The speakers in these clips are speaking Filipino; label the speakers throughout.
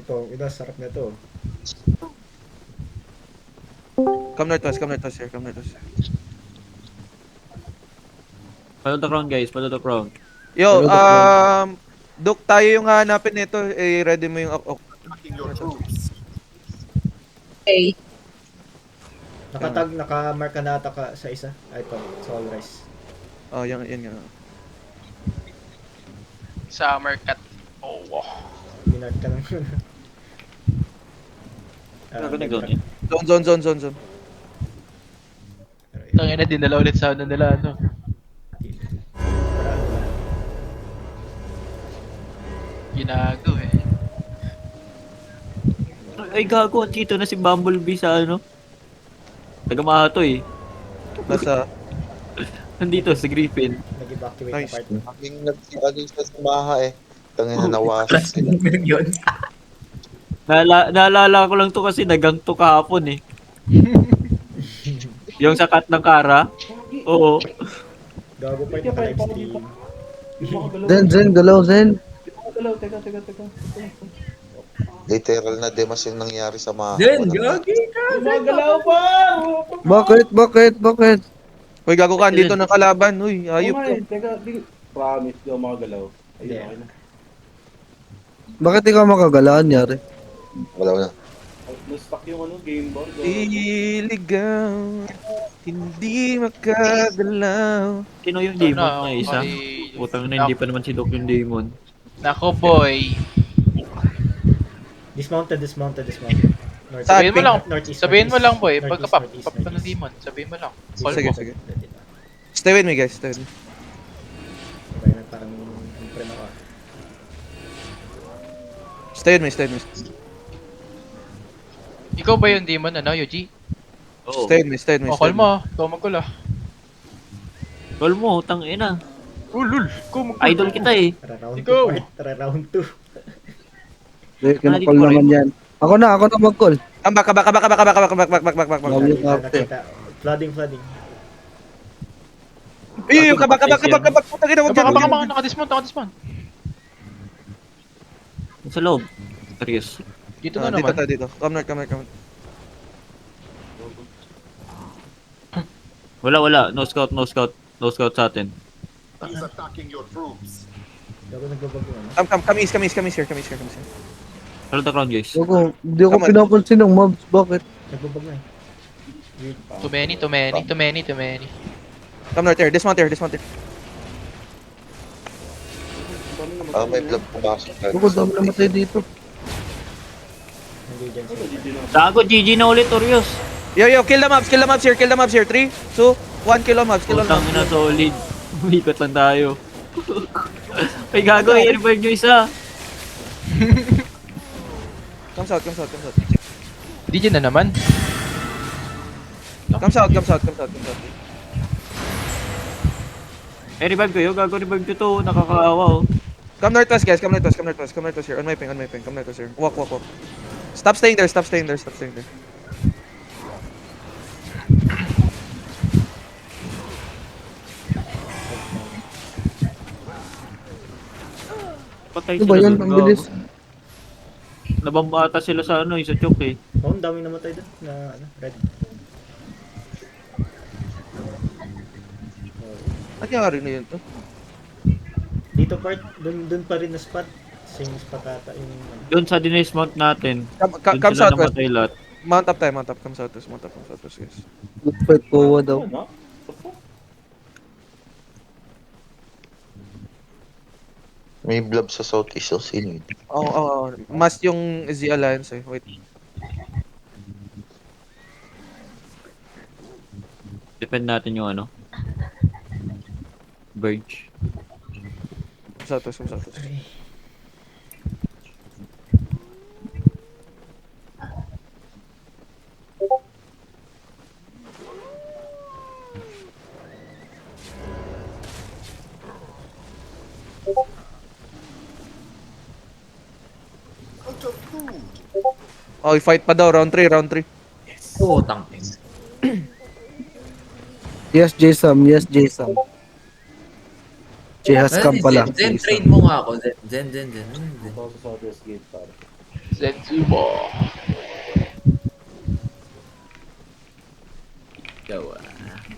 Speaker 1: Pong, ina, sarap na to.
Speaker 2: Come northwest here, come northwest.
Speaker 3: Follow the crown, guys. Follow the crown.
Speaker 2: Yo,
Speaker 4: Follow the crowd.
Speaker 2: Duk, tayo yung hahanapin nito. Eh, ready mo yung
Speaker 5: Attacking your
Speaker 2: ano to?
Speaker 5: troops.
Speaker 6: Okay.
Speaker 1: Nakatag, naka-mark ka na ata ka sa isa. Ay, ito, sa all rise.
Speaker 2: Oh, yan nga.
Speaker 7: Summer cut. Oh, wow.
Speaker 1: Minark ka lang.
Speaker 3: Ano na gawin niya?
Speaker 2: Zone.
Speaker 7: Tangina na, dinala ulit sa ano nila, ano.
Speaker 1: Para ano na.
Speaker 7: Ginago eh.
Speaker 3: Ay, gago. Dito na si Bumblebee sa ano. Tagamahato eh.
Speaker 2: Nasa,
Speaker 3: Nandito, si Griffin.
Speaker 1: Nag-evacuate
Speaker 2: Nice.
Speaker 1: na part.
Speaker 8: Kaming nagsialing sa Samaha eh. Tangina nawasak sila.
Speaker 6: Yun.
Speaker 3: Naalala ko lang to kasi nagang to kahapon eh. Yung sakat ng Kara. Oo.
Speaker 1: Gago part, naka-live stream.
Speaker 4: Zen, galaw, Zen.
Speaker 8: Literal na demas yung nangyari sa Maha.
Speaker 6: Zen,
Speaker 8: Walang
Speaker 6: gagi ka.
Speaker 4: Bakit?
Speaker 2: uy, gago ka, dito ng kalaban. Uy, ayop ka.
Speaker 9: Promise, di ako makagalaw. Ayun,
Speaker 1: Yeah.
Speaker 9: okay na.
Speaker 4: Bakit ikaw makagalaan, yari?
Speaker 8: Wala.
Speaker 9: Na-stuck yung ano, game board.
Speaker 2: Iligaw, hindi makagalaw.
Speaker 3: Sino yung demon
Speaker 7: Ano,
Speaker 3: na isa?
Speaker 7: okay.
Speaker 3: Utang na hindi pa naman si Doc yung demon.
Speaker 7: Nako boy.
Speaker 1: Dismounted. North,
Speaker 7: Sabihin mo lang,
Speaker 1: northeast,
Speaker 7: sabihin mo lang boy.
Speaker 1: northeast,
Speaker 7: Pagka
Speaker 1: northeast,
Speaker 7: pap ng
Speaker 1: northeast.
Speaker 7: demon, sabihin mo lang. Call
Speaker 2: Sige,
Speaker 7: mo.
Speaker 2: sige. Stay with me, guys. Stay with me.
Speaker 1: Okay na, parang impreno ka.
Speaker 2: Stay with me.
Speaker 7: Ikaw ba yung demon, ano, Yuji?
Speaker 3: Oo.
Speaker 2: Stay with me.
Speaker 7: O, call mo. Ikaw mag-call ah.
Speaker 3: Call mo, utang ina.
Speaker 7: Lul. Ikaw mag-call.
Speaker 3: Idol kita eh.
Speaker 1: Tara round
Speaker 7: Ikaw.
Speaker 1: 2 part. Tara round 2.
Speaker 4: Kinakall naman yan. Ako na mag-call.
Speaker 2: Back.
Speaker 4: Love you, Captain.
Speaker 1: Nakita. Flooding.
Speaker 2: Iyo, kabak. Putang ina, wag dyan.
Speaker 7: Baka naka-dismount.
Speaker 3: Sa loob. Serious.
Speaker 7: Dito na
Speaker 2: Dito
Speaker 7: naman.
Speaker 2: tayo, dito. Come north.
Speaker 3: Wala. No scout sa atin.
Speaker 5: He's attacking your troops.
Speaker 1: Gago nagbabago ano.
Speaker 2: Come east here.
Speaker 3: Follow the crown, guys.
Speaker 4: Hindi ako
Speaker 2: Come on.
Speaker 4: pinapansin ng mobs. Bakit?
Speaker 1: Nagbabago na eh. Weird.
Speaker 7: Too many.
Speaker 2: Come north here. Dismount here.
Speaker 8: May vlog pumasok tayo.
Speaker 4: Ako, dami namatay dito.
Speaker 1: Nandiyo dyan siya.
Speaker 3: Gago, GG na ulit, Orios.
Speaker 2: Yo, kill the mobs here. 3, 2, 1, kill the mobs.
Speaker 3: Utang na solid. Umikot lang tayo. Ay, gago, i-revive nyo isa.
Speaker 2: Come south.
Speaker 7: DJ na naman.
Speaker 2: Come south.
Speaker 3: Revive kayo, gago, revive nyo to. Nakakaawa, oh.
Speaker 2: Come northwest, guys. Come northwest here. On my ping. Come northwest here. Walk. Stop staying there.
Speaker 3: Patay
Speaker 4: Ano ba
Speaker 3: sila
Speaker 4: yan?
Speaker 3: dun,
Speaker 4: Ang
Speaker 3: gago.
Speaker 4: bilis.
Speaker 3: Nabambata sila sa ano, sa choke eh.
Speaker 1: Oh, ang daming namatay doon na ano, red.
Speaker 2: Ano nangyari na yun to?
Speaker 1: Dito part, dun pa rin na spot. Same spot ata yung ano.
Speaker 3: Doon sa dinismount natin.
Speaker 2: Come
Speaker 3: Doon sila
Speaker 2: southwest.
Speaker 3: namatay lahat.
Speaker 2: Mount up tayo. Come southwest, guys.
Speaker 4: Good fight, Kowa daw.
Speaker 9: Ano?
Speaker 8: May vlog sa Southeast o sino yun?
Speaker 2: Oo. Mas yung Z Alliance eh. Wait.
Speaker 3: Depend natin yung ano. Verge.
Speaker 2: Southwest.
Speaker 5: Out of food.
Speaker 2: Oh, fight pa daw. Round 3.
Speaker 6: Putang ina.
Speaker 4: Yes, J-Sam. Jihas Cam pala.
Speaker 6: Zen, trade mo nga ako. Zen.
Speaker 9: Ito ako sa Southwest Gate, pare.
Speaker 7: Zenzubo.
Speaker 6: Ikaw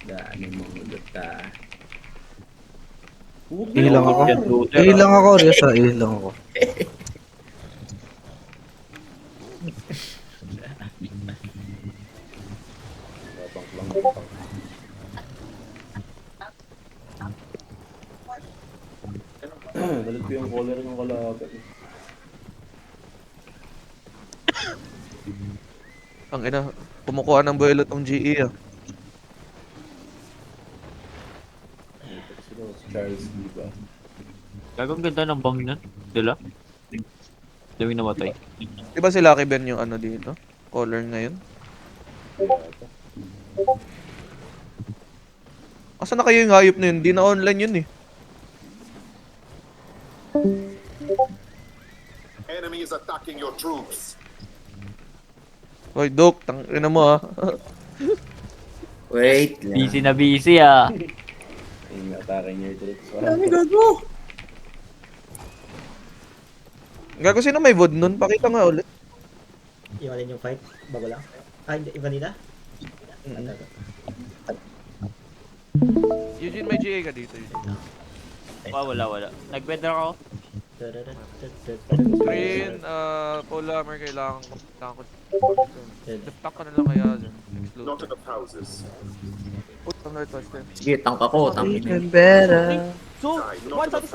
Speaker 6: daan mo ulit
Speaker 4: Ilang ako. Ilang ako, Reza. Ilang ako.
Speaker 9: Balit ko yung color ng kalaban.
Speaker 2: Ang ina, kumukuha ng buwelo tong GE ah.
Speaker 9: Sino? Si Charles, di ba?
Speaker 3: Gagawang ganda ng bang na. Dila? Dami namatay.
Speaker 2: Di ba si Lucky Ben yung ano dito? Color ngayon? Asa na kayo yung hayop na yun? Di na online yun eh.
Speaker 5: Enemy is attacking your troops.
Speaker 2: Hoy, Doc, tangina mo ah.
Speaker 6: Wait lang.
Speaker 3: Busy na busy ah.
Speaker 9: Yung atake niya yung troops.
Speaker 2: Gago, sino may VOD nun? Pakita nga ulit.
Speaker 1: Iwanin yung fight. Bago lang. Ah, hindi. Iba nila?
Speaker 2: Eugene, may GA ka dito, Eugene.
Speaker 3: Wala. Nag-weather ako.
Speaker 2: Screen, Polymer, kailangan ko. Laptop ka na lang kaya dyan.
Speaker 5: Not enough houses.
Speaker 2: Put on right first.
Speaker 6: Sige, tank ako. Tangin na.
Speaker 4: Even better.
Speaker 2: So, one, sorry.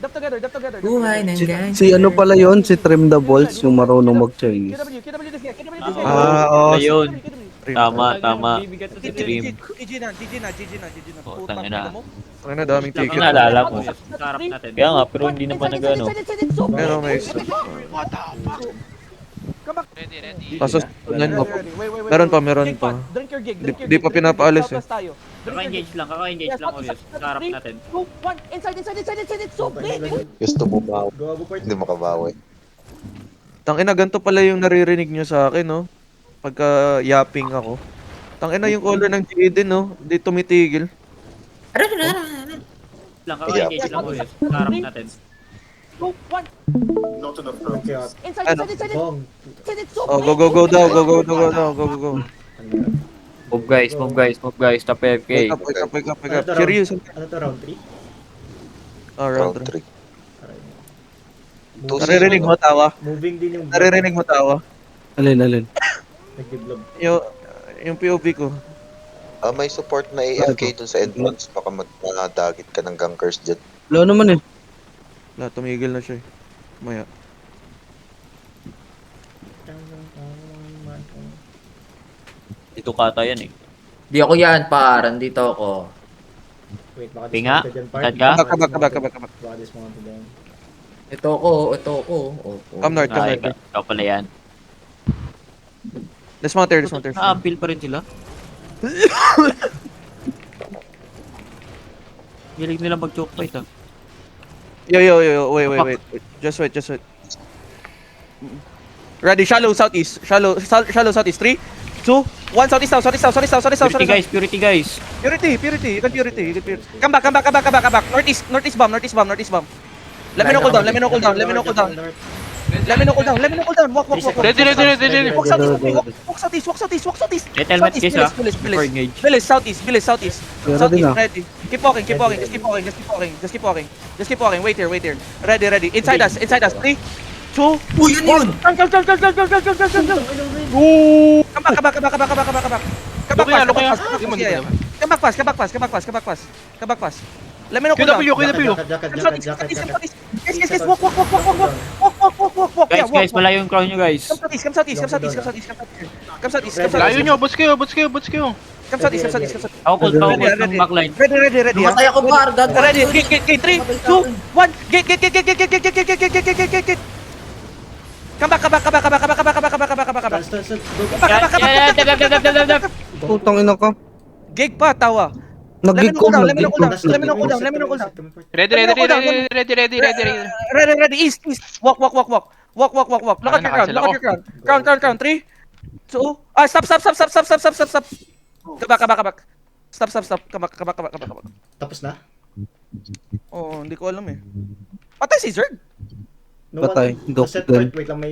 Speaker 2: Dap together.
Speaker 6: Buhay ng gang.
Speaker 4: Si ano pala yon, si Trim the Balls, yung marunong mag-Chinese.
Speaker 2: KW this guy.
Speaker 4: Ah, oo.
Speaker 3: Ayun. Tama. Dream.
Speaker 2: GG na.
Speaker 3: Oh, tangina.
Speaker 2: Ano na, daming ticket.
Speaker 3: Ang naalala ko. Kaya nga, pero hindi naman nag-ano.
Speaker 2: Pero may isa. Kaso, meron pa. Di pa pinapaalis eh.
Speaker 3: Kaka-engage lang ulit. Sa harap natin.
Speaker 8: Gusto mo ba?
Speaker 1: Go, part.
Speaker 8: Hindi makabawi.
Speaker 2: Tangina, ganito pala yung naririnig nyo sa akin, no? Pagka yapping ako. Tangina yung color ng GA din, no? Di tumitigil.
Speaker 3: Kaka-engage lang ulit. Sa harap natin.
Speaker 5: Not enough
Speaker 1: Okay,
Speaker 5: houses.
Speaker 2: Ano?
Speaker 1: Bong.
Speaker 2: Oh, go daw. Go.
Speaker 3: Move guys. Stop AFK.
Speaker 2: Wake up. Serious.
Speaker 1: Ano to, round 3?
Speaker 2: Oh, round
Speaker 8: Round
Speaker 2: 3.
Speaker 8: 3.
Speaker 2: Naririnig mo tawa?
Speaker 1: Moving din yung
Speaker 2: Naririnig mo tawa?
Speaker 4: Alin.
Speaker 1: nagde-vlog.
Speaker 2: Yung POV ko.
Speaker 8: May support na AFK dun sa entrance. Baka madagit ka ng gankers dyan.
Speaker 4: Wala naman eh.
Speaker 2: Wala, tumigil na siya eh. Maya.
Speaker 3: Dito kata yan eh.
Speaker 6: Di ako yan, par. Andito ako.
Speaker 1: Wait, baka
Speaker 3: Pinga?
Speaker 1: dismounted yan, part.
Speaker 3: Saan ka?
Speaker 2: Kabak.
Speaker 1: Baka dismounted yan.
Speaker 6: Ito ako. Oh.
Speaker 2: Come north.
Speaker 3: Ikaw pala yan.
Speaker 2: Dismount here.
Speaker 3: Appeal pa rin sila. Hilig nila mag-choke fight ah.
Speaker 2: Yo, wait. Just wait. Ready, shallow southeast. Shallow southeast. 3, 2, 1, southeast now.
Speaker 3: Purity guys.
Speaker 2: Purity. You can purity. Come back. Northeast bomb. Let me know cooldown. Walk.
Speaker 7: Ready.
Speaker 2: Walk southeast.
Speaker 3: Get helmet guys ah.
Speaker 2: Bilis.
Speaker 3: Before engage.
Speaker 2: Bilis, southeast.
Speaker 4: Meron din ah.
Speaker 2: Ready. Keep walking. Just keep walking. Wait here. Ready. Inside us. 3, 2, 1. Come back. Come back fast. Let me know cooldown.
Speaker 1: Jacket.
Speaker 2: Yes. Walk.
Speaker 3: Guys, malayo yung crown nyo guys.
Speaker 2: Come southeast.
Speaker 7: Layo nyo, bots kayo.
Speaker 2: Come southeast.
Speaker 3: Ako cold pa ng backline.
Speaker 2: Ready.
Speaker 6: Lumatay ako, par. Gago.
Speaker 2: Ready. Gate. 3, 2, 1. Gate. Come back.
Speaker 1: Start.
Speaker 4: Putang ina ka.
Speaker 2: Gig pa, tawa.
Speaker 4: Nag-gig ko.
Speaker 2: Let me know cooldown.
Speaker 7: Ready.
Speaker 2: Ready. East. Walk. Look at your crown. Crown. 3, 2. Stop. Kabak. Stop. Kabak.
Speaker 1: Tapos na?
Speaker 2: Oh, hindi ko alam eh. Patay si Zerg.
Speaker 1: No
Speaker 4: Patay.
Speaker 1: one,
Speaker 4: Dok
Speaker 1: set
Speaker 4: din.
Speaker 1: part, wait lang, may